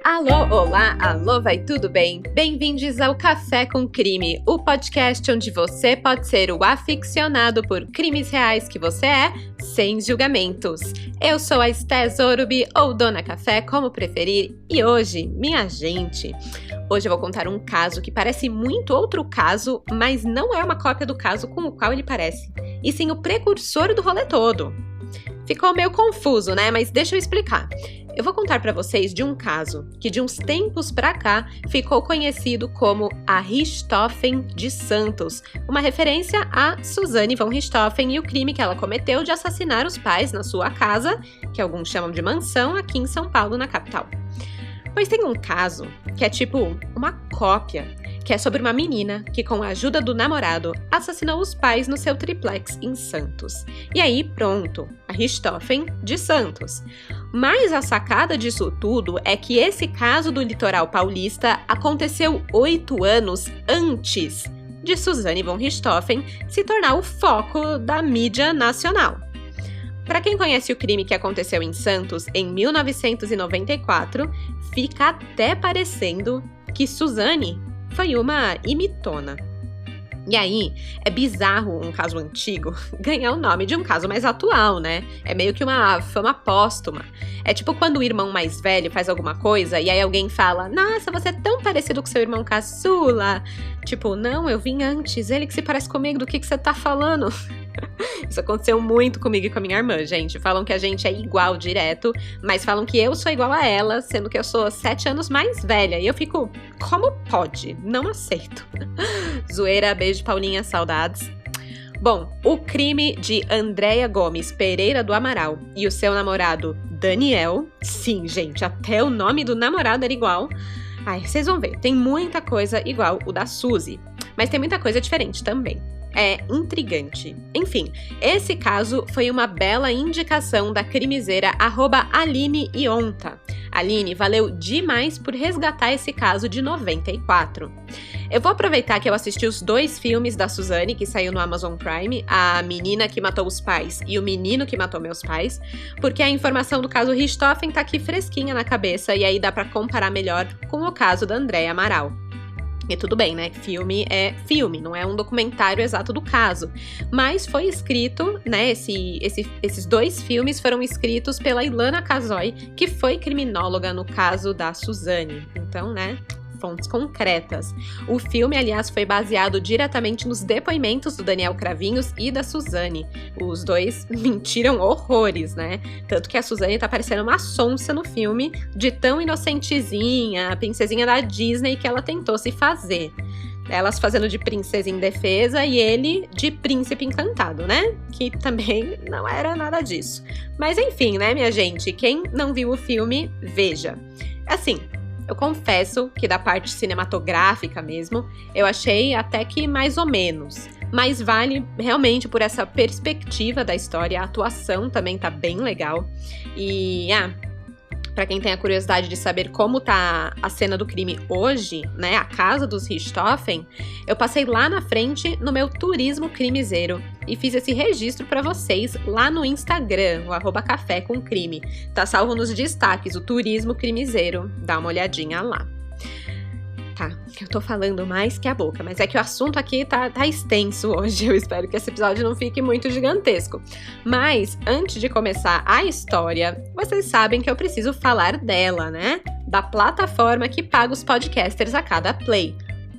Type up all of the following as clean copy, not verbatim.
Alô, olá, alô, vai tudo bem? Bem-vindos ao Café com Crime, o podcast onde você pode ser o aficionado por crimes reais que você é, sem julgamentos. Eu sou a Esté Zorubi, ou Dona Café, como preferir, e hoje, minha gente, hoje eu vou contar um caso que parece muito outro caso, mas não é uma cópia do caso com o qual ele parece, e sim o precursor do rolê todo. Ficou meio confuso, né? Mas deixa eu explicar. Eu vou contar para vocês de um caso que de uns tempos pra cá ficou conhecido como a Richthofen de Santos, uma referência a Suzanne von Richthofen e o crime que ela cometeu de assassinar os pais na sua casa, que alguns chamam de mansão, aqui em São Paulo, na capital. Pois tem um caso que é tipo uma cópia, que é sobre uma menina que, com a ajuda do namorado, assassinou os pais no seu triplex em Santos. E aí, pronto, a Richthofen de Santos. Mas a sacada disso tudo é que esse caso do litoral paulista aconteceu 8 anos antes de Suzanne von Richthofen se tornar o foco da mídia nacional. Para quem conhece o crime que aconteceu em Santos em 1994, fica até parecendo que Suzanne foi uma imitona. E aí, é bizarro um caso antigo ganhar o nome de um caso mais atual, né? É meio que uma fama póstuma. É tipo quando o irmão mais velho faz alguma coisa e aí alguém fala: "Nossa, você é tão parecido com seu irmão caçula." Tipo, não, eu vim antes, ele que se parece comigo, do que você tá falando? Isso aconteceu muito comigo e com a minha irmã, gente. Falam que a gente é igual direto, mas falam que eu sou igual a ela, sendo que eu sou 7 anos mais velha. E eu fico, como pode? Não aceito. Zoeira, beijo, Paulinha, saudades. Bom, o crime de Andréia Gomes Pereira do Amaral e o seu namorado Daniel, sim, gente, até o nome do namorado era igual. Ai, vocês vão ver, tem muita coisa igual o da Suzy, mas tem muita coisa diferente também. É intrigante. Enfim, esse caso foi uma bela indicação da crimiseira @Aline Ionta. Aline, valeu demais por resgatar esse caso de 94. Eu vou aproveitar que eu assisti os 2 filmes da Suzanne, que saiu no Amazon Prime, A Menina que Matou os Pais e O Menino que Matou Meus Pais, porque a informação do caso Richthofen tá aqui fresquinha na cabeça e aí dá pra comparar melhor com o caso da Andréia Amaral. E tudo bem, né? Filme é filme, não é um documentário exato do caso. Mas foi escrito, né? Esses 2 filmes foram escritos pela Ilana Casoy, que foi criminóloga no caso da Suzanne. Então, né? Fontes concretas. O filme, aliás, foi baseado diretamente nos depoimentos do Daniel Cravinhos e da Suzanne. Os 2 mentiram horrores, né? Tanto que a Suzanne tá parecendo uma sonsa no filme, de tão inocentezinha, princesinha da Disney que ela tentou se fazer. Elas fazendo de princesa indefesa e ele de príncipe encantado, né? Que também não era nada disso. Mas enfim, né, minha gente? Quem não viu o filme, veja. Assim, eu confesso que da parte cinematográfica mesmo, eu achei até que mais ou menos. Mas vale realmente por essa perspectiva da história, a atuação também tá bem legal. E, pra quem tem a curiosidade de saber como tá a cena do crime hoje, né, a casa dos Richthofen, eu passei lá na frente no meu turismo crimiseiro e fiz esse registro pra vocês lá no Instagram, o @café com crime. Tá salvo nos destaques, o turismo crimiseiro, dá uma olhadinha lá. Tá, eu tô falando mais que a boca, mas é que o assunto aqui tá extenso hoje, eu espero que esse episódio não fique muito gigantesco. Mas, antes de começar a história, vocês sabem que eu preciso falar dela, né? Da plataforma que paga os podcasters a cada play.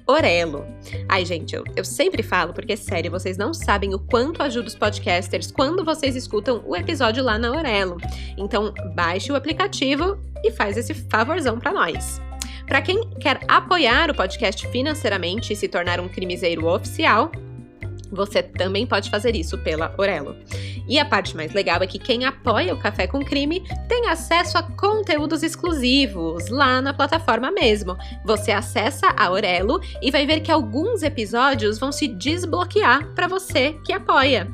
Orelo. Ai, gente, eu sempre falo, porque, sério, vocês não sabem o quanto ajuda os podcasters quando vocês escutam o episódio lá na Orelo. Então, baixe o aplicativo e faz esse favorzão pra nós. Para quem quer apoiar o podcast financeiramente e se tornar um crimiseiro oficial, você também pode fazer isso pela Orelo. E a parte mais legal é que quem apoia o Café com Crime tem acesso a conteúdos exclusivos lá na plataforma mesmo. Você acessa a Orelo e vai ver que alguns episódios vão se desbloquear para você que apoia.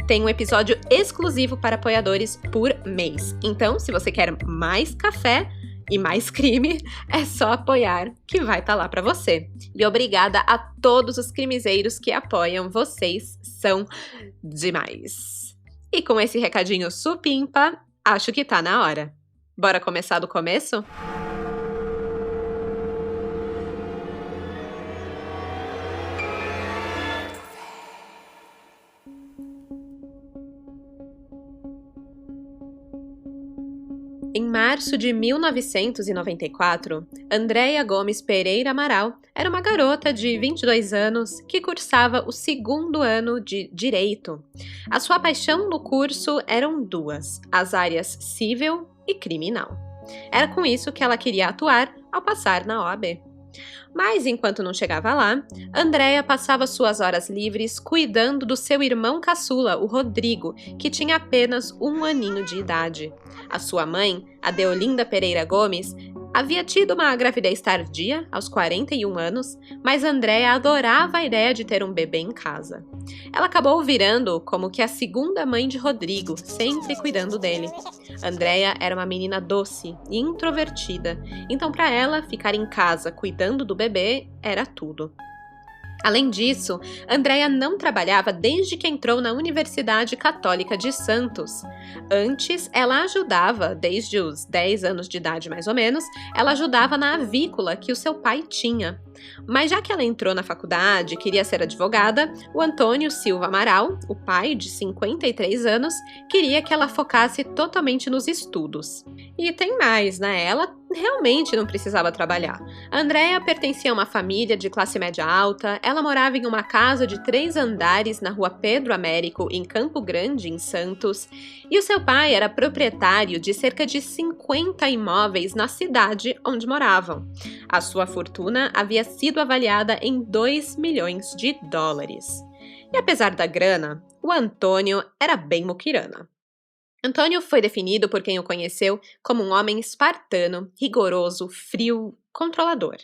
Tem um episódio exclusivo para apoiadores por mês. Então, se você quer mais café e mais crime, é só apoiar que vai estar lá para você. E obrigada a todos os crimezeiros que apoiam, vocês são demais. E com esse recadinho supimpa, acho que tá na hora. Bora começar do começo? Em março de 1994, Andréia Gomes Pereira Amaral era uma garota de 22 anos que cursava o segundo ano de Direito. A sua paixão no curso eram duas, as áreas civil e criminal. Era com isso que ela queria atuar ao passar na OAB. Mas enquanto não chegava lá, Andréia passava suas horas livres cuidando do seu irmão caçula, o Rodrigo, que tinha apenas 1 aninho de idade. A sua mãe, a Deolinda Pereira Gomes, havia tido uma gravidez tardia, aos 41 anos, mas Andréia adorava a ideia de ter um bebê em casa. Ela acabou virando como que a segunda mãe de Rodrigo, sempre cuidando dele. Andréia era uma menina doce e introvertida, então para ela, ficar em casa cuidando do bebê era tudo. Além disso, Andréia não trabalhava desde que entrou na Universidade Católica de Santos. Antes, ela ajudava, desde os 10 anos de idade mais ou menos, ela ajudava na avícola que o seu pai tinha. Mas já que ela entrou na faculdade e queria ser advogada, o Antônio Silva Amaral, o pai de 53 anos, queria que ela focasse totalmente nos estudos. E tem mais, né? Ela realmente não precisava trabalhar. A Andréia pertencia a uma família de classe média alta, ela morava em uma casa de 3 andares na rua Pedro Américo, em Campo Grande, em Santos, e o seu pai era proprietário de cerca de 50 imóveis na cidade onde moravam. A sua fortuna havia sido avaliada em 2 milhões de dólares. E apesar da grana, o Antônio era bem muquirana. Antônio foi definido por quem o conheceu como um homem espartano, rigoroso, frio, controlador.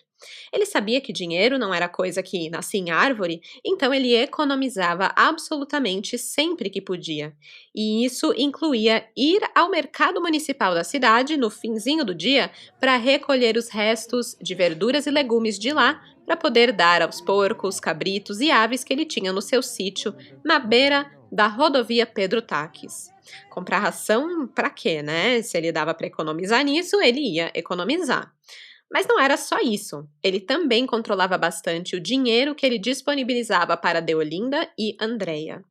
Ele sabia que dinheiro não era coisa que nascia em árvore, então ele economizava absolutamente sempre que podia. E isso incluía ir ao mercado municipal da cidade no finzinho do dia para recolher os restos de verduras e legumes de lá para poder dar aos porcos, cabritos e aves que ele tinha no seu sítio na beira da rodovia Pedro Taques. Comprar ração pra quê, né? Se ele dava para economizar nisso, ele ia economizar. Mas não era só isso. Ele também controlava bastante o dinheiro que ele disponibilizava para Deolinda e Andréia.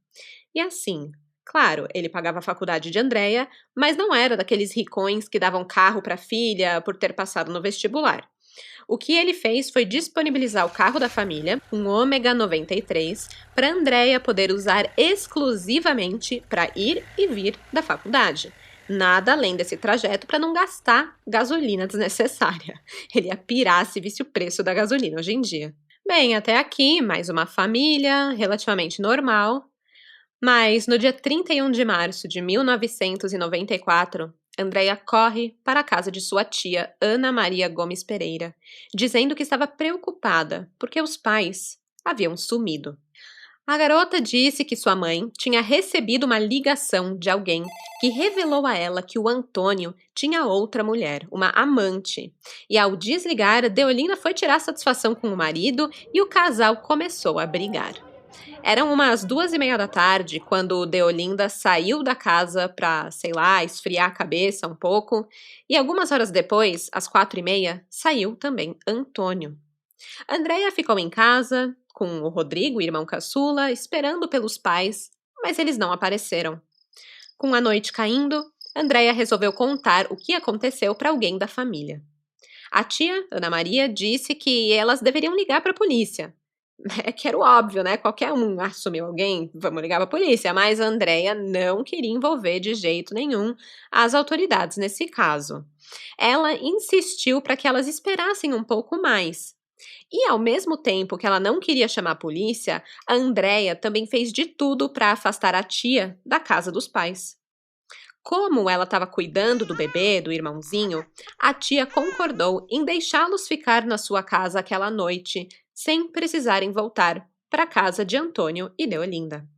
E assim, claro, ele pagava a faculdade de Andréia, mas não era daqueles ricões que davam carro para a filha por ter passado no vestibular. O que ele fez foi disponibilizar o carro da família, um Ômega 93, para Andréia poder usar exclusivamente para ir e vir da faculdade. Nada além desse trajeto para não gastar gasolina desnecessária. Ele ia pirar se visse o preço da gasolina hoje em dia. Bem, até aqui, mais uma família relativamente normal. Mas no dia 31 de março de 1994, Andréia corre para a casa de sua tia, Ana Maria Gomes Pereira, dizendo que estava preocupada porque os pais haviam sumido. A garota disse que sua mãe tinha recebido uma ligação de alguém que revelou a ela que o Antônio tinha outra mulher, uma amante. E ao desligar, Deolinda foi tirar satisfação com o marido e o casal começou a brigar. Eram umas 2:30 da tarde quando Deolinda saiu da casa para, sei lá, esfriar a cabeça um pouco, e algumas horas depois, às 4:30, saiu também Antônio. Andréia ficou em casa com o Rodrigo, irmão caçula, esperando pelos pais, mas eles não apareceram. Com a noite caindo, Andréia resolveu contar o que aconteceu para alguém da família. A tia, Ana Maria, disse que elas deveriam ligar para a polícia. É que era o óbvio, né? Qualquer um assumiu alguém, vamos ligar para a polícia, mas a Andréia não queria envolver de jeito nenhum as autoridades nesse caso. Ela insistiu para que elas esperassem um pouco mais. E ao mesmo tempo que ela não queria chamar a polícia, a Andréia também fez de tudo para afastar a tia da casa dos pais. Como ela estava cuidando do bebê, do irmãozinho, a tia concordou em deixá-los ficar na sua casa aquela noite, sem precisarem voltar para a casa de Antônio e Deolinda.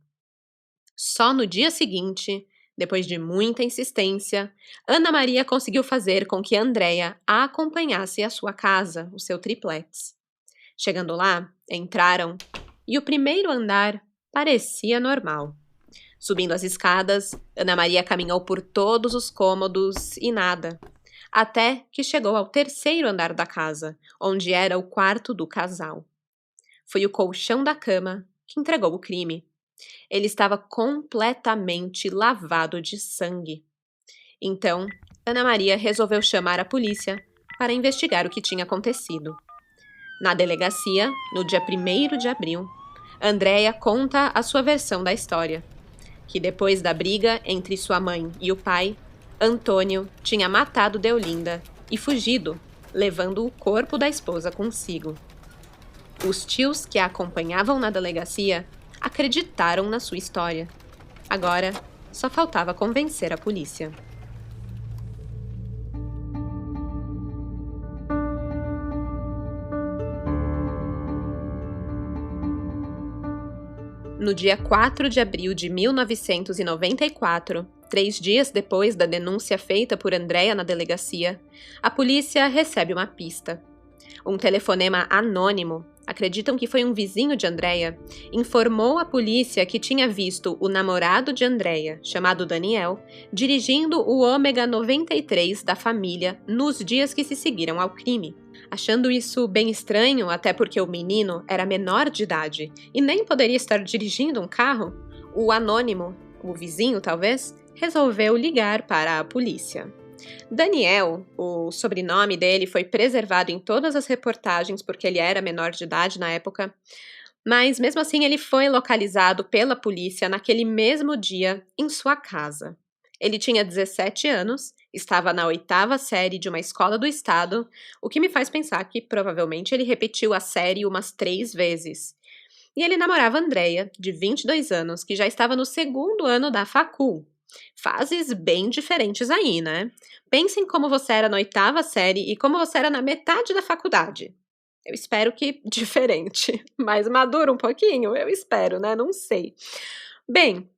Só no dia seguinte, depois de muita insistência, Ana Maria conseguiu fazer com que Andréia a acompanhasse à sua casa, o seu triplex. Chegando lá, entraram e o primeiro andar parecia normal. Subindo as escadas, Ana Maria caminhou por todos os cômodos e nada, até que chegou ao 3º andar da casa, onde era o quarto do casal. Foi o colchão da cama que entregou o crime. Ele estava completamente lavado de sangue. Então, Ana Maria resolveu chamar a polícia para investigar o que tinha acontecido. Na delegacia, no dia 1º de abril, Andréia conta a sua versão da história, que depois da briga entre sua mãe e o pai, Antônio tinha matado Deolinda e fugido, levando o corpo da esposa consigo. Os tios que a acompanhavam na delegacia acreditaram na sua história. Agora, só faltava convencer a polícia. No dia 4 de abril de 1994, 3 dias depois da denúncia feita por Andréia na delegacia, a polícia recebe uma pista. Um telefonema anônimo, acreditam que foi um vizinho de Andréia, informou à polícia que tinha visto o namorado de Andréia, chamado Daniel, dirigindo o Ômega 93 da família nos dias que se seguiram ao crime. Achando isso bem estranho, até porque o menino era menor de idade e nem poderia estar dirigindo um carro, o anônimo, o vizinho talvez, resolveu ligar para a polícia. Daniel, o sobrenome dele foi preservado em todas as reportagens porque ele era menor de idade na época, mas mesmo assim ele foi localizado pela polícia naquele mesmo dia em sua casa. Ele tinha 17 anos, estava na 8ª série de uma escola do estado, o que me faz pensar que provavelmente ele repetiu a série umas 3 vezes. E ele namorava Andréia, de 22 anos, que já estava no 2º ano da facul. Fases bem diferentes aí, né? Pensem como você era na 8ª série e como você era na metade da faculdade. Eu espero que diferente, mais maduro um pouquinho, eu espero, né? Não sei. Bem,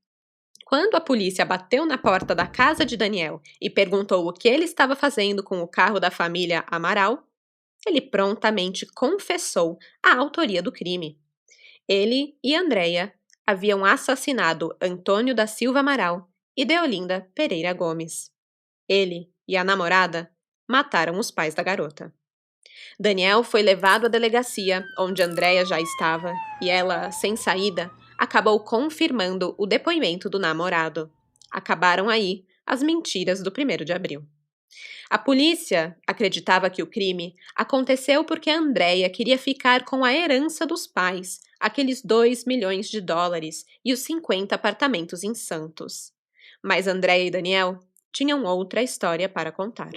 quando a polícia bateu na porta da casa de Daniel e perguntou o que ele estava fazendo com o carro da família Amaral, ele prontamente confessou a autoria do crime. Ele e Andréia haviam assassinado Antônio da Silva Amaral e Deolinda Pereira Gomes. Ele e a namorada mataram os pais da garota. Daniel foi levado à delegacia, onde Andréia já estava, e ela, sem saída, acabou confirmando o depoimento do namorado. Acabaram aí as mentiras do 1º de abril. A polícia acreditava que o crime aconteceu porque Andréia queria ficar com a herança dos pais, aqueles 2 milhões de dólares e os 50 apartamentos em Santos. Mas Andréia e Daniel tinham outra história para contar.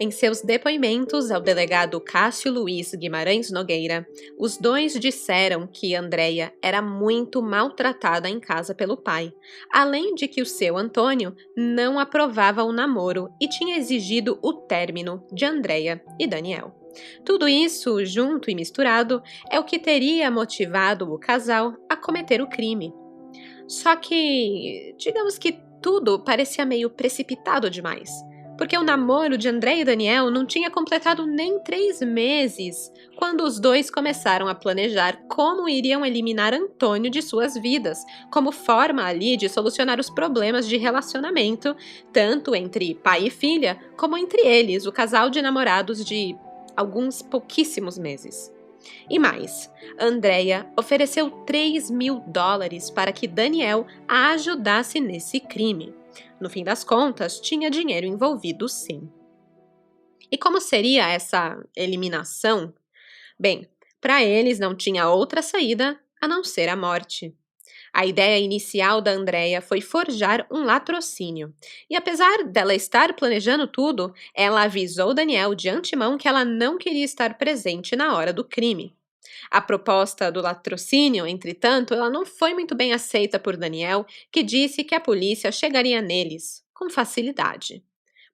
Em seus depoimentos ao delegado Cássio Luiz Guimarães Nogueira, os dois disseram que Andréia era muito maltratada em casa pelo pai, além de que o seu Antônio não aprovava o namoro e tinha exigido o término de Andréia e Daniel. Tudo isso, junto e misturado, é o que teria motivado o casal a cometer o crime. Só que, digamos que tudo parecia meio precipitado demais. Porque o namoro de Andréia e Daniel não tinha completado nem 3 meses, quando os dois começaram a planejar como iriam eliminar Antônio de suas vidas, como forma ali de solucionar os problemas de relacionamento, tanto entre pai e filha, como entre eles, o casal de namorados de alguns pouquíssimos meses. E mais, Andréia ofereceu $3.000 para que Daniel a ajudasse nesse crime. No fim das contas, tinha dinheiro envolvido, sim. E como seria essa eliminação? Bem, para eles não tinha outra saída a não ser a morte. A ideia inicial da Andréia foi forjar um latrocínio. E apesar dela estar planejando tudo, ela avisou Daniel de antemão que ela não queria estar presente na hora do crime. A proposta do latrocínio, entretanto, ela não foi muito bem aceita por Daniel, que disse que a polícia chegaria neles com facilidade.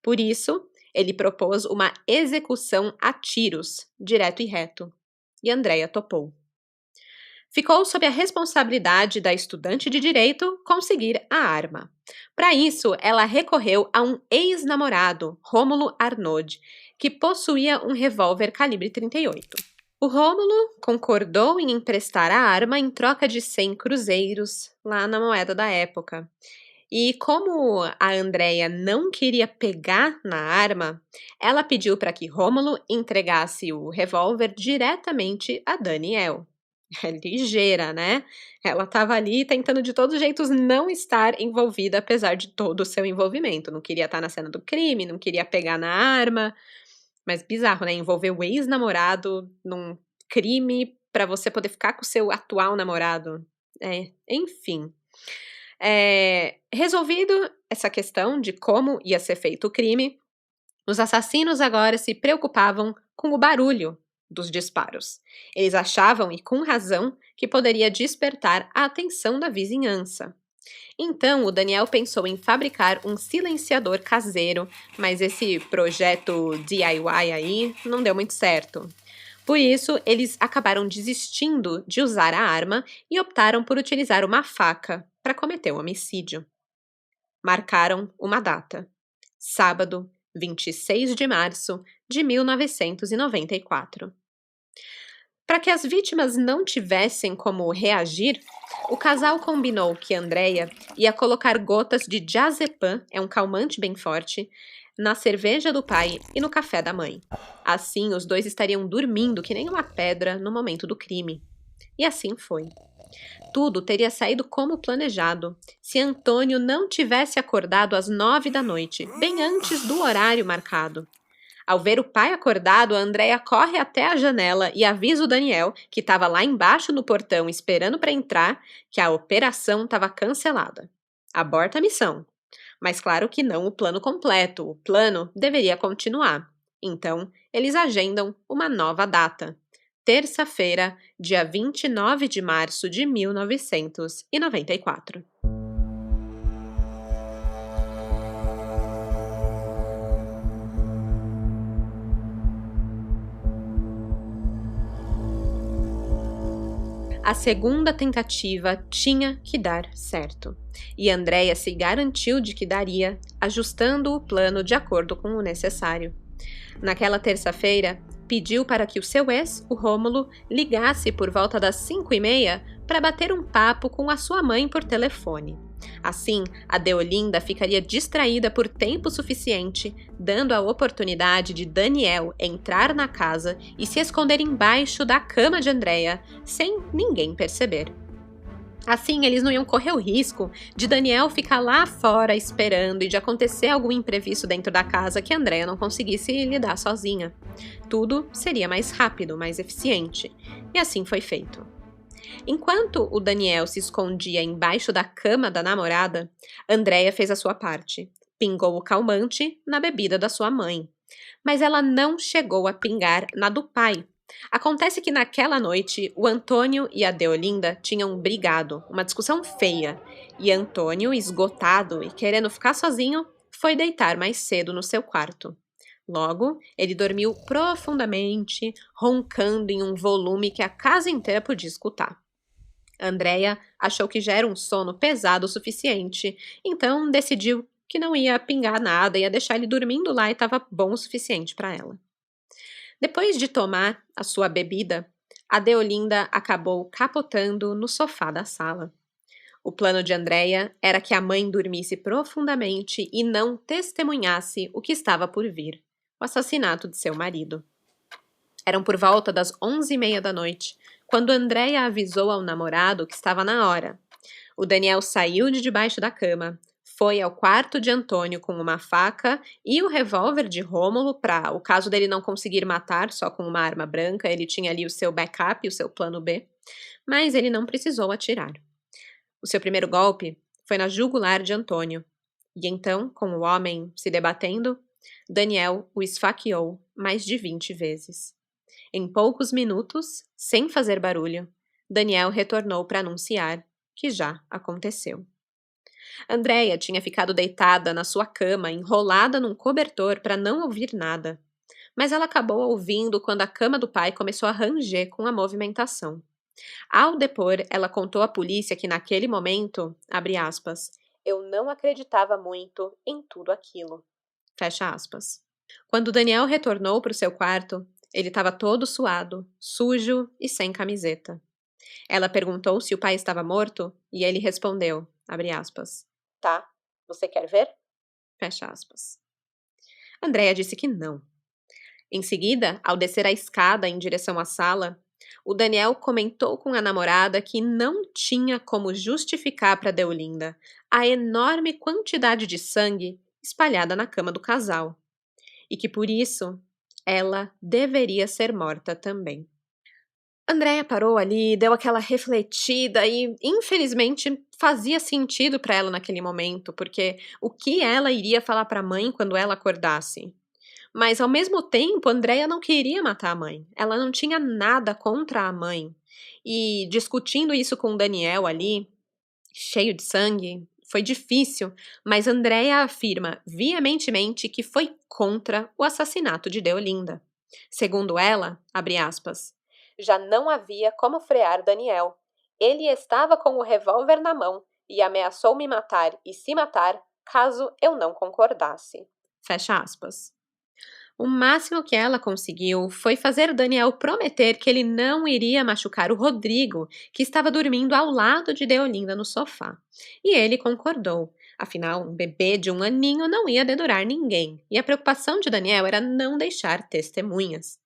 Por isso, ele propôs uma execução a tiros, direto e reto. E Andréia topou. Ficou sob a responsabilidade da estudante de direito conseguir a arma. Para isso, ela recorreu a um ex-namorado, Rômulo Arnaud, que possuía um revólver calibre 38. O Rômulo concordou em emprestar a arma em troca de 100 cruzeiros, lá na moeda da época. E como a Andrea não queria pegar na arma, ela pediu para que Rômulo entregasse o revólver diretamente a Daniel. É ligeira, né? Ela estava ali tentando de todos os jeitos não estar envolvida, apesar de todo o seu envolvimento. Não queria estar na cena do crime, não queria pegar na arma. Mas bizarro, né? Envolver o ex-namorado num crime para você poder ficar com o seu atual namorado. Enfim. Resolvido essa questão de como ia ser feito o crime, os assassinos agora se preocupavam com o barulho dos disparos. Eles achavam, e com razão, que poderia despertar a atenção da vizinhança. Então, o Daniel pensou em fabricar um silenciador caseiro, mas esse projeto DIY aí não deu muito certo. Por isso, eles acabaram desistindo de usar a arma e optaram por utilizar uma faca para cometer o homicídio. Marcaram uma data: sábado, 26 de março de 1994. Para que as vítimas não tivessem como reagir, o casal combinou que Andrea ia colocar gotas de diazepam, é um calmante bem forte, na cerveja do pai e no café da mãe. Assim, os dois estariam dormindo que nem uma pedra no momento do crime. E assim foi. Tudo teria saído como planejado, se Antônio não tivesse acordado às 9 da noite, bem antes do horário marcado. Ao ver o pai acordado, a Andrea corre até a janela e avisa o Daniel, que estava lá embaixo no portão esperando para entrar, que a operação estava cancelada. Aborta a missão. Mas claro que não o plano completo, o plano deveria continuar. Então, eles agendam uma nova data. Terça-feira, dia 29 de março de 1994. A segunda tentativa tinha que dar certo, e Andrea se garantiu de que daria, ajustando o plano de acordo com o necessário. Naquela terça-feira, pediu para que o seu ex, o Rômulo, ligasse por volta das 5h30 para bater um papo com a sua mãe por telefone. Assim, a Deolinda ficaria distraída por tempo suficiente, dando a oportunidade de Daniel entrar na casa e se esconder embaixo da cama de Andrea, sem ninguém perceber. Assim, eles não iam correr o risco de Daniel ficar lá fora esperando e de acontecer algum imprevisto dentro da casa que Andrea não conseguisse lidar sozinha. Tudo seria mais rápido, mais eficiente. E assim foi feito. Enquanto o Daniel se escondia embaixo da cama da namorada, Andrea fez a sua parte. Pingou o calmante na bebida da sua mãe. Mas ela não chegou a pingar na do pai. Acontece que naquela noite, o Antônio e a Deolinda tinham brigado, uma discussão feia, e Antônio, esgotado e querendo ficar sozinho, foi deitar mais cedo no seu quarto. Logo, ele dormiu profundamente, roncando em um volume que a casa inteira podia escutar. Andrea achou que já era um sono pesado o suficiente, então decidiu que não ia pingar nada, ia deixar ele dormindo lá e estava bom o suficiente para ela. Depois de tomar a sua bebida, a Deolinda acabou capotando no sofá da sala. O plano de Andrea era que a mãe dormisse profundamente e não testemunhasse o que estava por vir, o assassinato de seu marido. Eram por volta das 11h30 da noite, quando Andrea avisou ao namorado que estava na hora. O Daniel saiu de debaixo da cama, foi ao quarto de Antônio com uma faca e o revólver de Rômulo para, o caso dele não conseguir matar só com uma arma branca, ele tinha ali o seu backup, o seu plano B, mas ele não precisou atirar. O seu primeiro golpe foi na jugular de Antônio, e então, com o homem se debatendo, Daniel o esfaqueou mais de 20 vezes. Em poucos minutos, sem fazer barulho, Daniel retornou para anunciar que já aconteceu. Andrea tinha ficado deitada na sua cama, enrolada num cobertor para não ouvir nada. Mas ela acabou ouvindo quando a cama do pai começou a ranger com a movimentação. Ao depor, ela contou à polícia que naquele momento, abre aspas, eu não acreditava muito em tudo aquilo. Fecha aspas. Quando Daniel retornou para o seu quarto, ele estava todo suado, sujo e sem camiseta. Ela perguntou se o pai estava morto e ele respondeu, abre aspas, tá, Você quer ver? Fecha aspas. Andréia disse que não. Em seguida, ao descer a escada em direção à sala, o Daniel comentou com a namorada que não tinha como justificar para Deolinda a enorme quantidade de sangue espalhada na cama do casal, e que por isso ela deveria ser morta também. Andréia parou ali, deu aquela refletida e, infelizmente, fazia sentido para ela naquele momento, porque o que ela iria falar para a mãe quando ela acordasse? Mas, ao mesmo tempo, Andréia não queria matar a mãe. Ela não tinha nada contra a mãe. E discutindo isso com o Daniel ali, cheio de sangue, foi difícil, mas Andréia afirma veementemente que foi contra o assassinato de Deolinda. Segundo ela, abre aspas, já não havia como frear Daniel. Ele estava com o revólver na mão e ameaçou me matar e se matar caso eu não concordasse. Fecha aspas. O máximo que ela conseguiu foi fazer Daniel prometer que ele não iria machucar o Rodrigo, que estava dormindo ao lado de Deolinda no sofá. E ele concordou. Afinal, um bebê de 1 aninho não ia dedurar ninguém, e a preocupação de Daniel era não deixar testemunhas.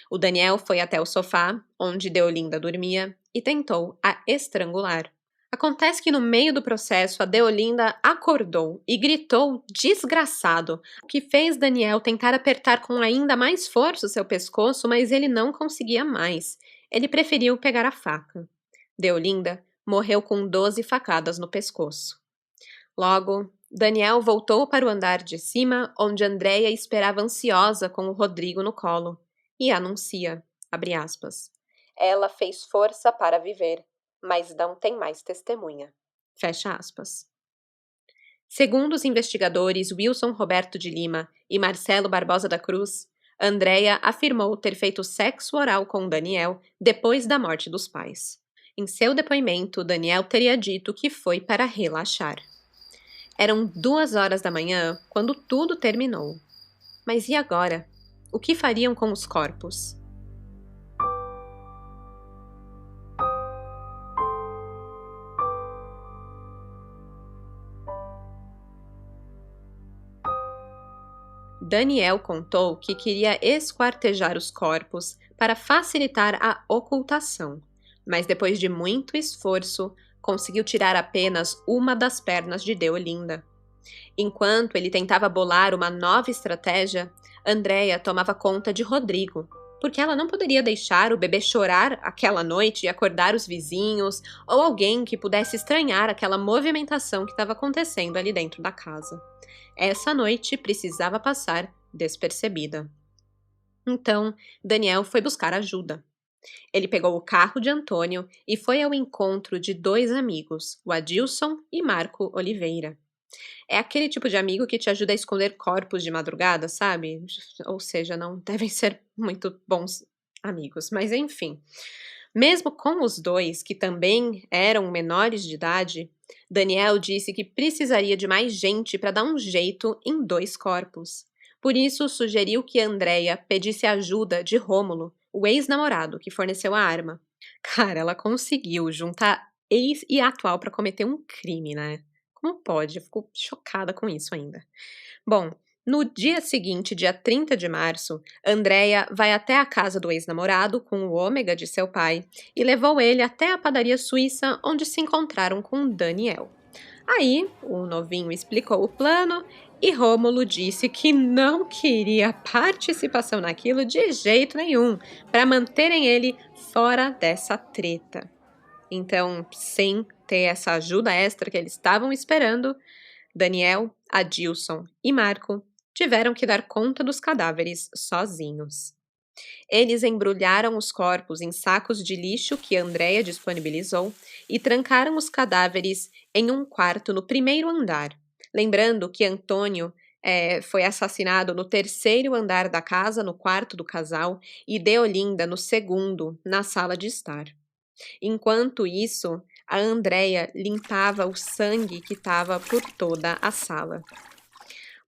O Daniel foi até o sofá, onde Deolinda dormia, e tentou a estrangular. Acontece que no meio do processo a Deolinda acordou e gritou desgraçado, o que fez Daniel tentar apertar com ainda mais força o seu pescoço, mas ele não conseguia mais. Ele preferiu pegar a faca. Deolinda morreu com 12 facadas no pescoço. Logo, Daniel voltou para o andar de cima, onde Andréia esperava ansiosa com o Rodrigo no colo, e anuncia, abre aspas, ela fez força para viver, mas não tem mais testemunha. Fecha aspas. Segundo os investigadores Wilson Roberto de Lima e Marcelo Barbosa da Cruz, Andréia afirmou ter feito sexo oral com Daniel depois da morte dos pais. Em seu depoimento, Daniel teria dito que foi para relaxar. Eram 2 horas da manhã quando tudo terminou. Mas e agora? O que fariam com os corpos? Daniel contou que queria esquartejar os corpos para facilitar a ocultação, mas depois de muito esforço, conseguiu tirar apenas uma das pernas de Deolinda. Enquanto ele tentava bolar uma nova estratégia, Andréia tomava conta de Rodrigo, porque ela não poderia deixar o bebê chorar aquela noite e acordar os vizinhos ou alguém que pudesse estranhar aquela movimentação que estava acontecendo ali dentro da casa. Essa noite precisava passar despercebida. Então, Daniel foi buscar ajuda. Ele pegou o carro de Antônio e foi ao encontro de 2 amigos, o Adilson e Marco Oliveira. É aquele tipo de amigo que te ajuda a esconder corpos de madrugada, sabe? Ou seja, não devem ser muito bons amigos, mas enfim. Mesmo com os 2, que também eram menores de idade, Daniel disse que precisaria de mais gente para dar um jeito em 2 corpos. Por isso, sugeriu que Andréia pedisse ajuda de Rômulo, o ex-namorado que forneceu a arma. Cara, ela conseguiu juntar ex e atual para cometer um crime, né? Como pode? Eu fico chocada com isso ainda. Bom, no dia seguinte, dia 30 de março, Andréia vai até a casa do ex-namorado com o ômega de seu pai e levou ele até a padaria suíça onde se encontraram com Daniel. Aí, o novinho explicou o plano e Rômulo disse que não queria participação naquilo de jeito nenhum, para manterem ele fora dessa treta. Então, sem ter essa ajuda extra que eles estavam esperando, Daniel, Adilson e Marco tiveram que dar conta dos cadáveres sozinhos. Eles embrulharam os corpos em sacos de lixo que Andréia disponibilizou e trancaram os cadáveres em um quarto no primeiro andar. Lembrando que Antônio foi assassinado no 3º andar da casa, no quarto do casal, e Deolinda no 2º, na sala de estar. Enquanto isso, a Andréia limpava o sangue que estava por toda a sala.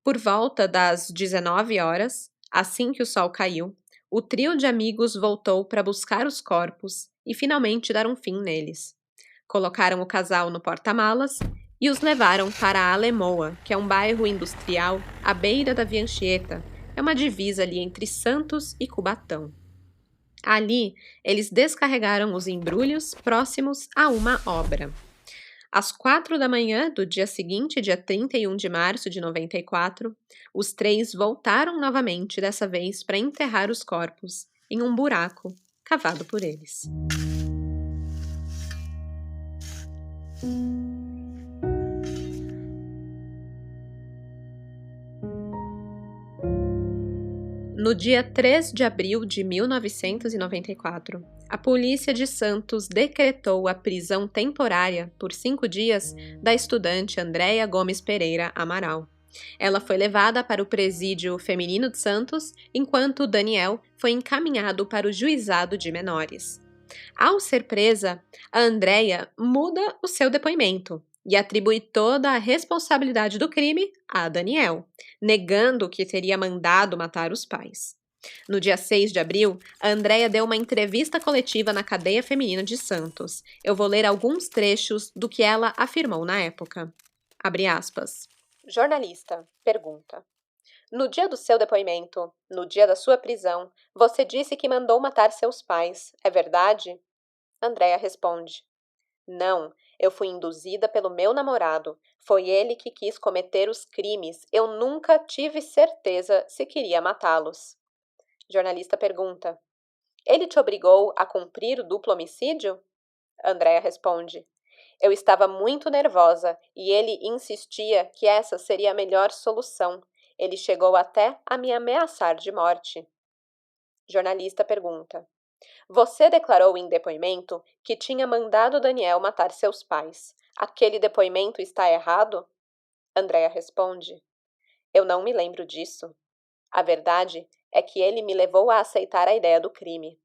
Por volta das 19 horas, assim que o sol caiu, o trio de amigos voltou para buscar os corpos e finalmente dar um fim neles. Colocaram o casal no porta-malas e os levaram para Alemoa, que é um bairro industrial à beira da Via Anchieta. É uma divisa ali entre Santos e Cubatão. Ali, eles descarregaram os embrulhos próximos a uma obra. Às 4 da manhã do dia seguinte, dia 31 de março de 94, os três voltaram novamente, dessa vez para enterrar os corpos em um buraco cavado por eles. No dia 3 de abril de 1994, a polícia de Santos decretou a prisão temporária por 5 dias da estudante Andréia Gomes Pereira Amaral. Ela foi levada para o presídio feminino de Santos, enquanto Daniel foi encaminhado para o juizado de menores. Ao ser presa, a Andréia muda o seu depoimento e atribui toda a responsabilidade do crime a Daniel, negando que teria mandado matar os pais. No dia 6 de abril, a Andréia deu uma entrevista coletiva na cadeia feminina de Santos. Eu vou ler alguns trechos do que ela afirmou na época. Abre aspas. Jornalista, pergunta. No dia do seu depoimento, no dia da sua prisão, você disse que mandou matar seus pais, é verdade? Andréia responde. Não, eu fui induzida pelo meu namorado. Foi ele que quis cometer os crimes. Eu nunca tive certeza se queria matá-los. Jornalista pergunta. Ele te obrigou a cumprir o duplo homicídio? Andréia responde. Eu estava muito nervosa e ele insistia que essa seria a melhor solução. Ele chegou até a me ameaçar de morte. Jornalista pergunta. Você declarou em depoimento que tinha mandado Daniel matar seus pais. Aquele depoimento está errado? Andréia responde. Eu não me lembro disso. A verdade é que ele me levou a aceitar a ideia do crime.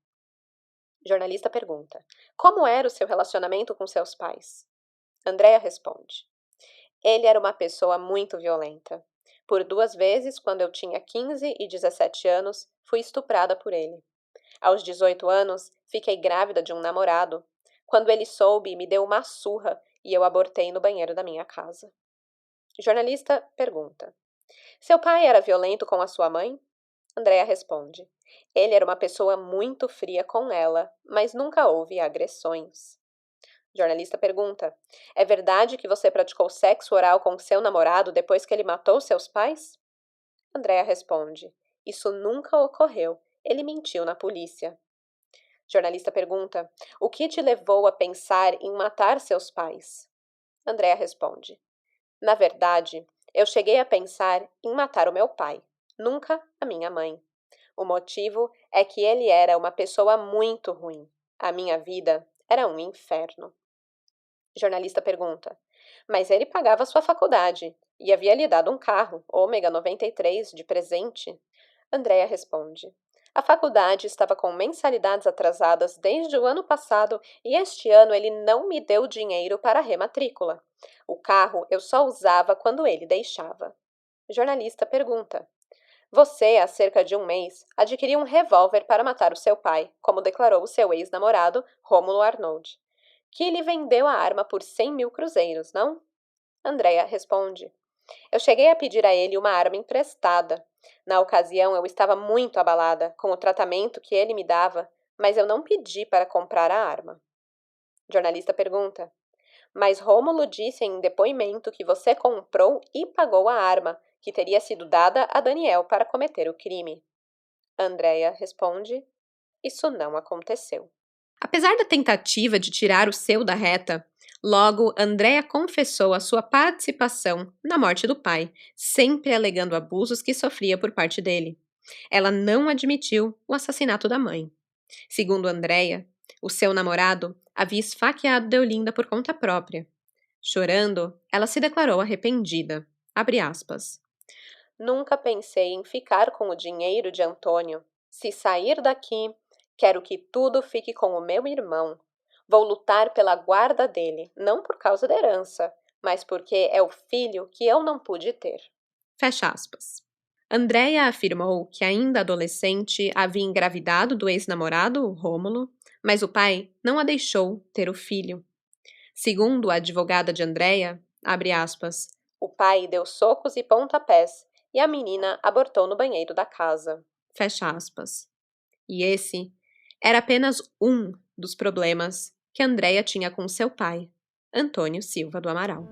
Jornalista pergunta. Como era o seu relacionamento com seus pais? Andréia responde. Ele era uma pessoa muito violenta. Por 2 vezes, quando eu tinha 15 e 17 anos, fui estuprada por ele. Aos 18 anos, fiquei grávida de um namorado. Quando ele soube, me deu uma surra e eu abortei no banheiro da minha casa. Jornalista pergunta. Seu pai era violento com a sua mãe? Andréia responde. Ele era uma pessoa muito fria com ela, mas nunca houve agressões. Jornalista pergunta. É verdade que você praticou sexo oral com seu namorado depois que ele matou seus pais? Andréia responde. Isso nunca ocorreu. Ele mentiu na polícia. Jornalista pergunta. O que te levou a pensar em matar seus pais? Andréia responde. Na verdade, eu cheguei a pensar em matar o meu pai, nunca a minha mãe. O motivo é que ele era uma pessoa muito ruim. A minha vida era um inferno. Jornalista pergunta. Mas ele pagava sua faculdade e havia lhe dado um carro, Ômega 93, de presente? Andréia responde. A faculdade estava com mensalidades atrasadas desde o ano passado e este ano ele não me deu dinheiro para a rematrícula. O carro eu só usava quando ele deixava. Jornalista pergunta. Você, há cerca de 1 mês, adquiriu um revólver para matar o seu pai, como declarou o seu ex-namorado, Rômulo Arnold, que lhe vendeu a arma por 100 mil cruzeiros, não? Andréia responde. Eu cheguei a pedir a ele uma arma emprestada. Na ocasião, eu estava muito abalada com o tratamento que ele me dava, mas eu não pedi para comprar a arma. Jornalista pergunta. Mas Rômulo disse em depoimento que você comprou e pagou a arma, que teria sido dada a Daniel para cometer o crime. Andréia responde. Isso não aconteceu. Apesar da tentativa de tirar o seu da reta, logo Andréia confessou a sua participação na morte do pai, sempre alegando abusos que sofria por parte dele. Ela não admitiu o assassinato da mãe. Segundo Andréia, o seu namorado havia esfaqueado Deolinda por conta própria. Chorando, ela se declarou arrependida. Abre aspas. Nunca pensei em ficar com o dinheiro de Antônio. Se sair daqui, quero que tudo fique com o meu irmão. Vou lutar pela guarda dele, não por causa da herança, mas porque é o filho que eu não pude ter. Fecha aspas. Andréia afirmou que ainda adolescente havia engravidado do ex-namorado, Rômulo, mas o pai não a deixou ter o filho. Segundo a advogada de Andréia, abre aspas. O pai deu socos e pontapés e a menina abortou no banheiro da casa. Fecha aspas. E esse era apenas um dos problemas que Andréia tinha com seu pai, Antônio Silva do Amaral.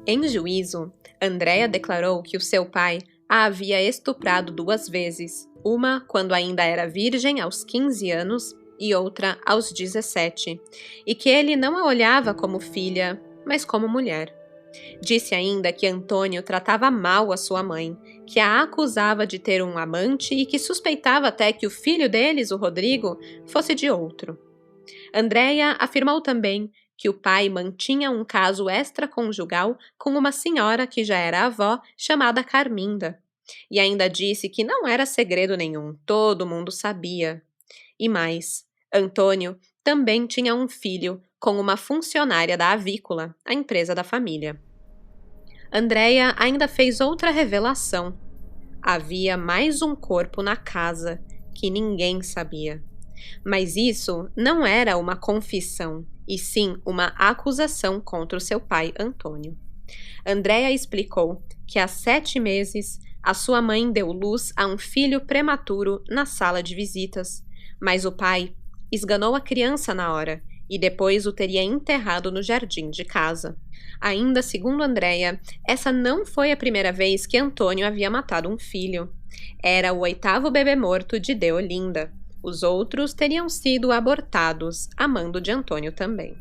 Em juízo, Andréia declarou que o seu pai a havia estuprado 2 vezes, uma quando ainda era virgem aos 15 anos e outra aos 17, e que ele não a olhava como filha, mas como mulher. Disse ainda que Antônio tratava mal a sua mãe, que a acusava de ter um amante e que suspeitava até que o filho deles, o Rodrigo, fosse de outro. Andréia afirmou também que o pai mantinha um caso extraconjugal com uma senhora que já era avó, chamada Carminda. E ainda disse que não era segredo nenhum, todo mundo sabia. E mais, Antônio também tinha um filho com uma funcionária da Avícola, a empresa da família. Andréia ainda fez outra revelação. Havia mais um corpo na casa que ninguém sabia. Mas isso não era uma confissão, e sim uma acusação contra o seu pai, Antônio. Andréia explicou que há 7 meses a sua mãe deu luz a um filho prematuro na sala de visitas, mas o pai esganou a criança na hora e depois o teria enterrado no jardim de casa. Ainda segundo Andréia, essa não foi a primeira vez que Antônio havia matado um filho. Era o 8º bebê morto de Deolinda. Os outros teriam sido abortados, a mando de Antônio também.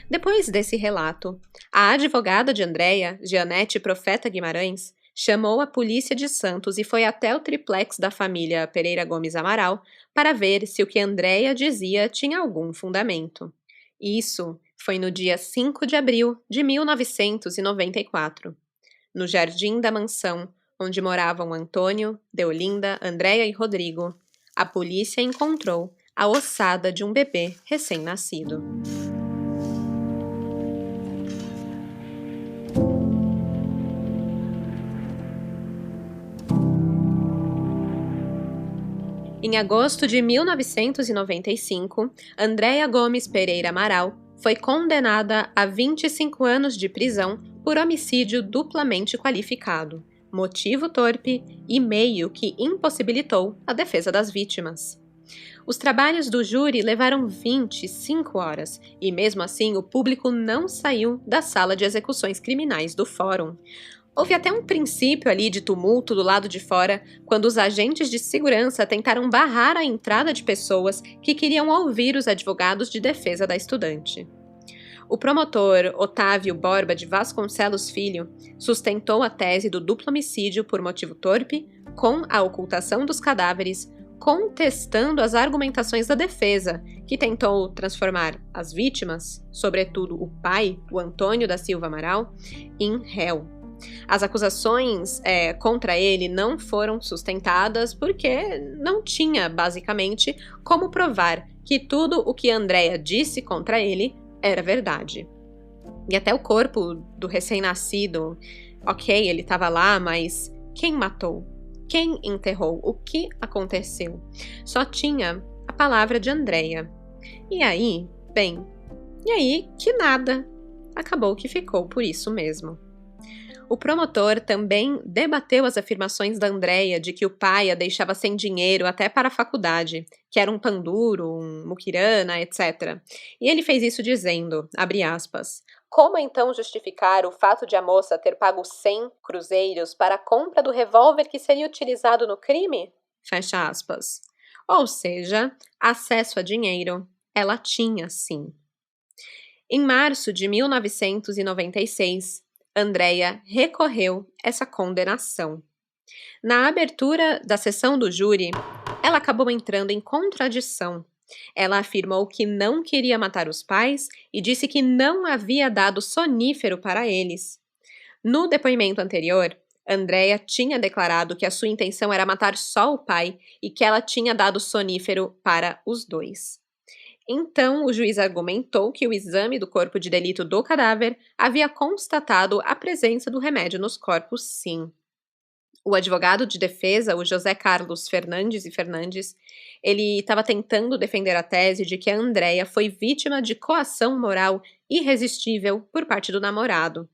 Depois desse relato, a advogada de Andréia, Jeanette Profeta Guimarães, chamou a polícia de Santos e foi até o triplex da família Pereira Gomes Amaral para ver se o que Andréia dizia tinha algum fundamento. Isso foi no dia 5 de abril de 1994. No jardim da mansão, onde moravam Antônio, Deolinda, Andréia e Rodrigo, a polícia encontrou a ossada de um bebê recém-nascido. Em agosto de 1995, Andréia Gomes Pereira Amaral foi condenada a 25 anos de prisão por homicídio duplamente qualificado, motivo torpe e meio que impossibilitou a defesa das vítimas. Os trabalhos do júri levaram 25 horas e, mesmo assim, o público não saiu da sala de execuções criminais do fórum. Houve até um princípio ali de tumulto do lado de fora, quando os agentes de segurança tentaram barrar a entrada de pessoas que queriam ouvir os advogados de defesa da estudante. O promotor Otávio Borba de Vasconcelos Filho sustentou a tese do duplo homicídio por motivo torpe, com a ocultação dos cadáveres, contestando as argumentações da defesa, que tentou transformar as vítimas, sobretudo o pai, o Antônio da Silva Amaral, em réu. As acusações contra ele não foram sustentadas porque não tinha, basicamente, como provar que tudo o que Andréia disse contra ele era verdade. E até o corpo do recém-nascido, ok, ele estava lá, mas quem matou? Quem enterrou? O que aconteceu? Só tinha a palavra de Andréia. E aí que nada. Acabou que ficou por isso mesmo. O promotor também debateu as afirmações da Andréia de que o pai a deixava sem dinheiro até para a faculdade, que era um panduro, um muquirana, etc. E ele fez isso dizendo, abre aspas, como então justificar o fato de a moça ter pago 100 cruzeiros para a compra do revólver que seria utilizado no crime? Fecha aspas. Ou seja, acesso a dinheiro ela tinha sim. Em março de 1996, Andréia recorreu essa condenação. Na abertura da sessão do júri, ela acabou entrando em contradição. Ela afirmou que não queria matar os pais e disse que não havia dado sonífero para eles. No depoimento anterior, Andréia tinha declarado que a sua intenção era matar só o pai e que ela tinha dado sonífero para os dois. Então, o juiz argumentou que o exame do corpo de delito do cadáver havia constatado a presença do remédio nos corpos, sim. O advogado de defesa, o José Carlos Fernandes e Fernandes, ele estava tentando defender a tese de que a Andréia foi vítima de coação moral irresistível por parte do namorado.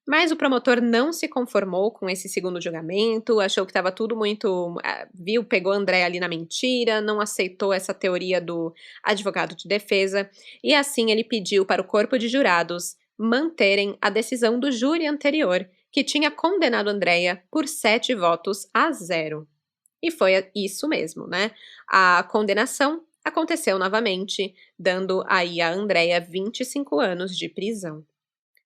Mas o promotor não se conformou com esse segundo julgamento, achou que estava tudo muito. Pegou a Andréia ali na mentira, não aceitou essa teoria do advogado de defesa, e assim ele pediu para o corpo de jurados manterem a decisão do júri anterior, que tinha condenado Andréia por 7 votos a 0. E foi isso mesmo, né? A condenação aconteceu novamente, dando aí a Andréia 25 anos de prisão.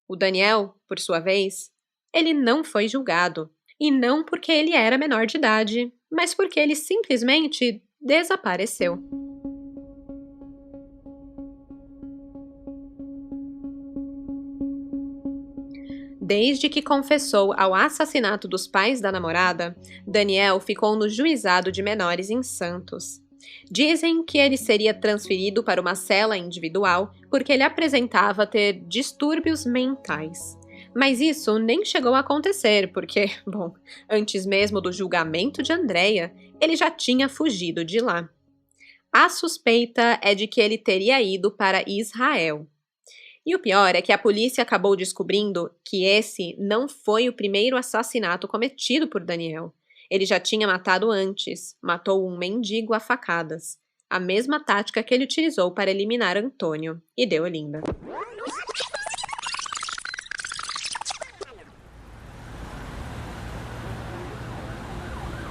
O Daniel, por sua vez, ele não foi julgado. E não porque ele era menor de idade, mas porque ele simplesmente desapareceu. Desde que confessou ao assassinato dos pais da namorada, Daniel ficou no juizado de menores em Santos. Dizem que ele seria transferido para uma cela individual porque ele apresentava ter distúrbios mentais. Mas isso nem chegou a acontecer porque, bom, antes mesmo do julgamento de Andréia, ele já tinha fugido de lá. A suspeita é de que ele teria ido para Israel. E o pior é que a polícia acabou descobrindo que esse não foi o primeiro assassinato cometido por Daniel. Ele já tinha matado antes, matou um mendigo a facadas. A mesma tática que ele utilizou para eliminar Antônio e Deolinda.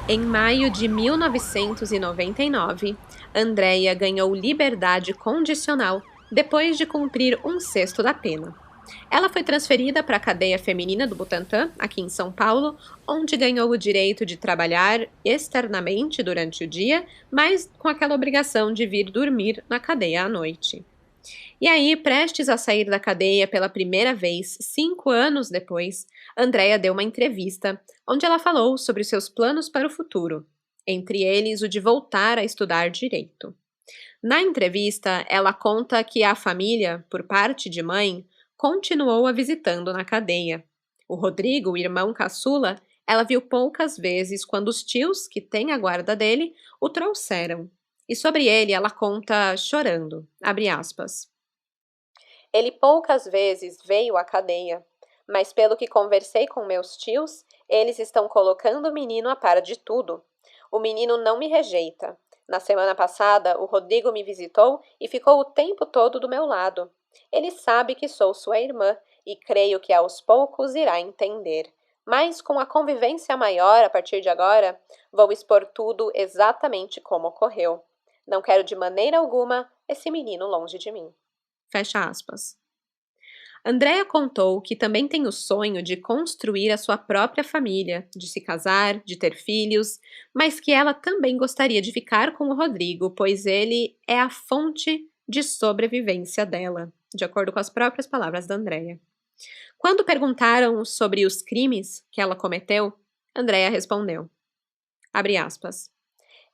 Em maio de 1999, Andréia ganhou liberdade condicional depois de cumprir 1/6 da pena. Ela foi transferida para a cadeia feminina do Butantã, aqui em São Paulo, onde ganhou o direito de trabalhar externamente durante o dia, mas com aquela obrigação de vir dormir na cadeia à noite. E aí, prestes a sair da cadeia pela primeira vez, 5 anos depois, Andréia deu uma entrevista onde ela falou sobre os seus planos para o futuro, entre eles o de voltar a estudar direito. Na entrevista, ela conta que a família, por parte de mãe, continuou a visitando na cadeia. O Rodrigo, o irmão caçula, ela viu poucas vezes quando os tios, que têm a guarda dele, o trouxeram. E sobre ele ela conta chorando, abre aspas. Ele poucas vezes veio à cadeia, mas pelo que conversei com meus tios, eles estão colocando o menino a par de tudo. O menino não me rejeita. Na semana passada, o Rodrigo me visitou e ficou o tempo todo do meu lado. Ele sabe que sou sua irmã e creio que aos poucos irá entender. Mas com a convivência maior a partir de agora, vou expor tudo exatamente como ocorreu. Não quero de maneira alguma esse menino longe de mim. Fecha aspas. Andréia contou que também tem o sonho de construir a sua própria família, de se casar, de ter filhos, mas que ela também gostaria de ficar com o Rodrigo, pois ele é a fonte de sobrevivência dela, de acordo com as próprias palavras da Andréia. Quando perguntaram sobre os crimes que ela cometeu, Andréia respondeu, abre aspas,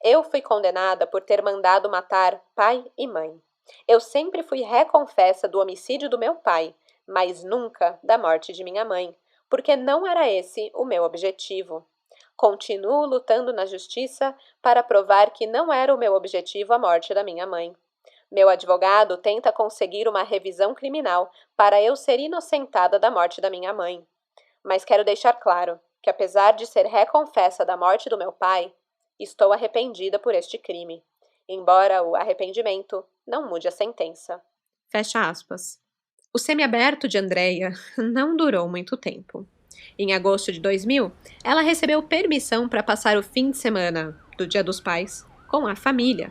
eu fui condenada por ter mandado matar pai e mãe. Eu sempre fui reconfessa do homicídio do meu pai, mas nunca da morte de minha mãe, porque não era esse o meu objetivo. Continuo lutando na justiça para provar que não era o meu objetivo a morte da minha mãe. Meu advogado tenta conseguir uma revisão criminal para eu ser inocentada da morte da minha mãe. Mas quero deixar claro que, apesar de ser reconfessa da morte do meu pai, estou arrependida por este crime, embora o arrependimento não mude a sentença. Fecha aspas. O semiaberto de Andréia não durou muito tempo. Em agosto de 2000, ela recebeu permissão para passar o fim de semana do Dia dos Pais com a família.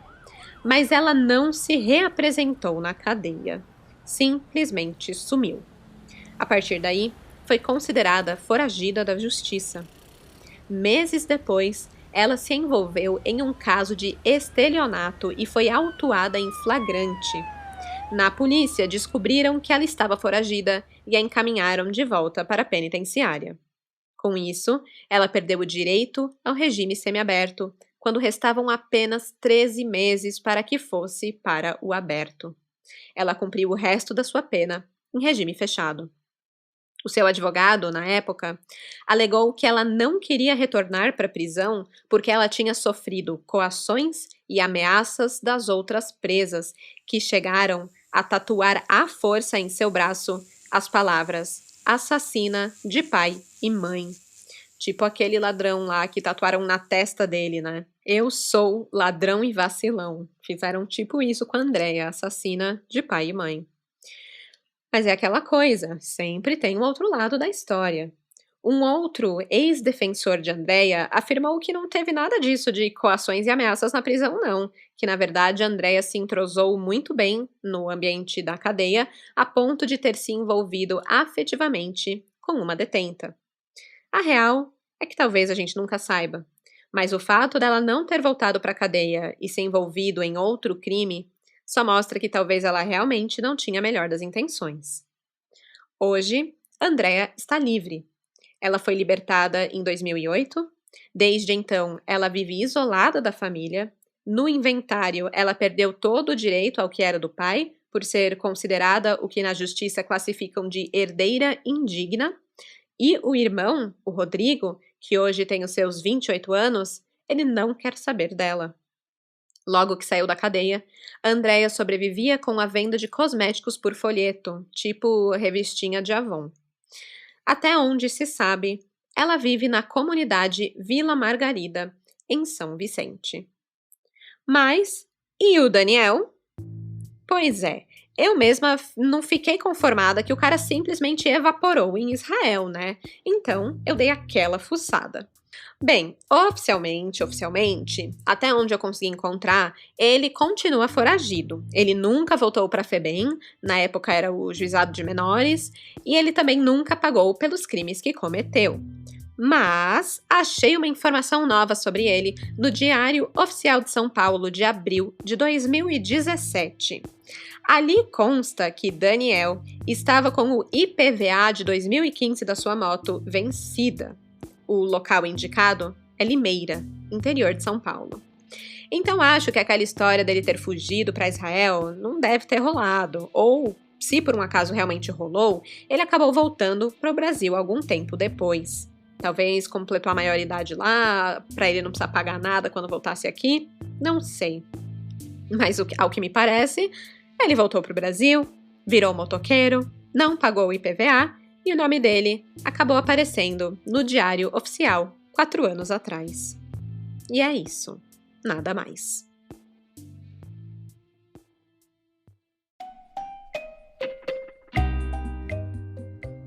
Mas ela não se reapresentou na cadeia. Simplesmente sumiu. A partir daí, foi considerada foragida da justiça. Meses depois, ela se envolveu em um caso de estelionato e foi autuada em flagrante. Na polícia, descobriram que ela estava foragida e a encaminharam de volta para a penitenciária. Com isso, ela perdeu o direito ao regime semiaberto, quando restavam apenas 13 meses para que fosse para o aberto. Ela cumpriu o resto da sua pena em regime fechado. O seu advogado, na época, alegou que ela não queria retornar para a prisão porque ela tinha sofrido coações e ameaças das outras presas, que chegaram a tatuar à força em seu braço as palavras assassina de pai e mãe. Tipo aquele ladrão lá que tatuaram na testa dele, né? Eu sou ladrão e vacilão. Fizeram tipo isso com a Andrea, assassina de pai e mãe. Mas é aquela coisa, sempre tem um outro lado da história. Um outro ex-defensor de Andrea afirmou que não teve nada disso de coações e ameaças na prisão, não. Que, na verdade, Andrea se entrosou muito bem no ambiente da cadeia, a ponto de ter se envolvido afetivamente com uma detenta. A real é que talvez a gente nunca saiba, mas o fato dela não ter voltado para a cadeia e se envolvido em outro crime só mostra que talvez ela realmente não tinha a melhor das intenções. Hoje, Andrea está livre. Ela foi libertada em 2008. Desde então, ela vive isolada da família. No inventário, ela perdeu todo o direito ao que era do pai, por ser considerada o que na justiça classificam de herdeira indigna. E o irmão, o Rodrigo, que hoje tem os seus 28 anos, ele não quer saber dela. Logo que saiu da cadeia, Andrea sobrevivia com a venda de cosméticos por folheto, tipo revistinha de Avon. Até onde se sabe, ela vive na comunidade Vila Margarida, em São Vicente. Mas, e o Daniel? Pois é, eu mesma não fiquei conformada que o cara simplesmente evaporou em Israel, né? Então, eu dei aquela fuçada. Bem, oficialmente, até onde eu consegui encontrar, ele continua foragido. Ele nunca voltou para a FEBEM, na época era o juizado de menores, e ele também nunca pagou pelos crimes que cometeu. Mas achei uma informação nova sobre ele no Diário Oficial de São Paulo de abril de 2017. Ali consta que Daniel estava com o IPVA de 2015 da sua moto vencida. O local indicado é Limeira, interior de São Paulo. Então acho que aquela história dele ter fugido para Israel não deve ter rolado, ou, se por um acaso realmente rolou, ele acabou voltando para o Brasil algum tempo depois. Talvez completou a maioridade lá, para ele não precisar pagar nada quando voltasse aqui, não sei. Mas ao que me parece, ele voltou para o Brasil, virou motoqueiro, não pagou o IPVA, e o nome dele acabou aparecendo no Diário Oficial 4 anos atrás. E é isso, nada mais.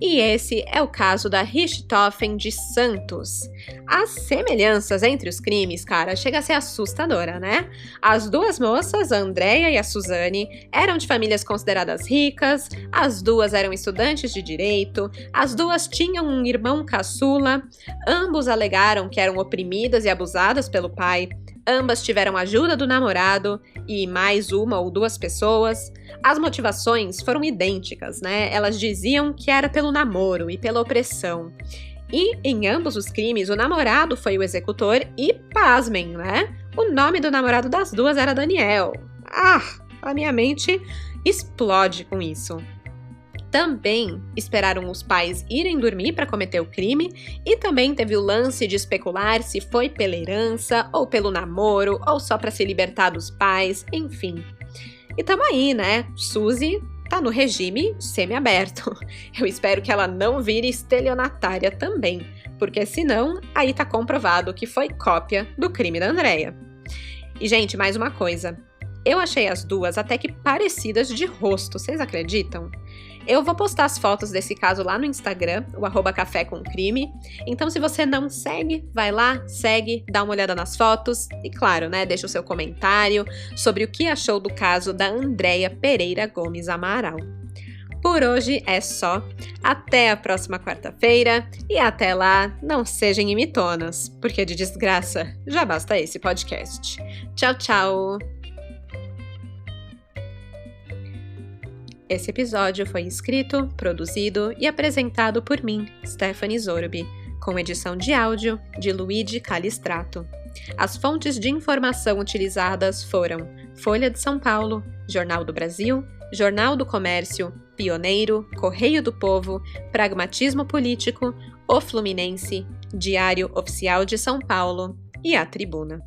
E esse é o caso da Richthofen de Santos. As semelhanças entre os crimes, cara, chega a ser assustadora, né? As duas moças, a Andrea e a Suzane, eram de famílias consideradas ricas, as duas eram estudantes de direito, as duas tinham um irmão caçula, ambos alegaram que eram oprimidas e abusadas pelo pai, ambas tiveram ajuda do namorado e mais uma ou duas pessoas. As motivações foram idênticas, né? Elas diziam que era pelo namoro e pela opressão. E em ambos os crimes, o namorado foi o executor e, pasmem, né? O nome do namorado das duas era Daniel. A minha mente explode com isso. Também esperaram os pais irem dormir para cometer o crime e também teve o lance de especular se foi pela herança ou pelo namoro ou só para se libertar dos pais, enfim. E tamo aí, né? Suzy tá no regime semi-aberto. Eu espero que ela não vire estelionatária também, porque senão aí tá comprovado que foi cópia do crime da Andrea. E gente, mais uma coisa. Eu achei as duas até que parecidas de rosto, vocês acreditam? Eu vou postar as fotos desse caso lá no Instagram, o @cafécomcrime. Então, se você não segue, vai lá, segue, dá uma olhada nas fotos. E claro, né, deixa o seu comentário sobre o que achou do caso da Andrea Pereira Gomes Amaral. Por hoje é só. Até a próxima quarta-feira. E até lá, não sejam imitonas, porque de desgraça já basta esse podcast. Tchau, tchau! Esse episódio foi escrito, produzido e apresentado por mim, Stephanie Zorbi, com edição de áudio de Luigi Calistrato. As fontes de informação utilizadas foram Folha de São Paulo, Jornal do Brasil, Jornal do Comércio, Pioneiro, Correio do Povo, Pragmatismo Político, O Fluminense, Diário Oficial de São Paulo e A Tribuna.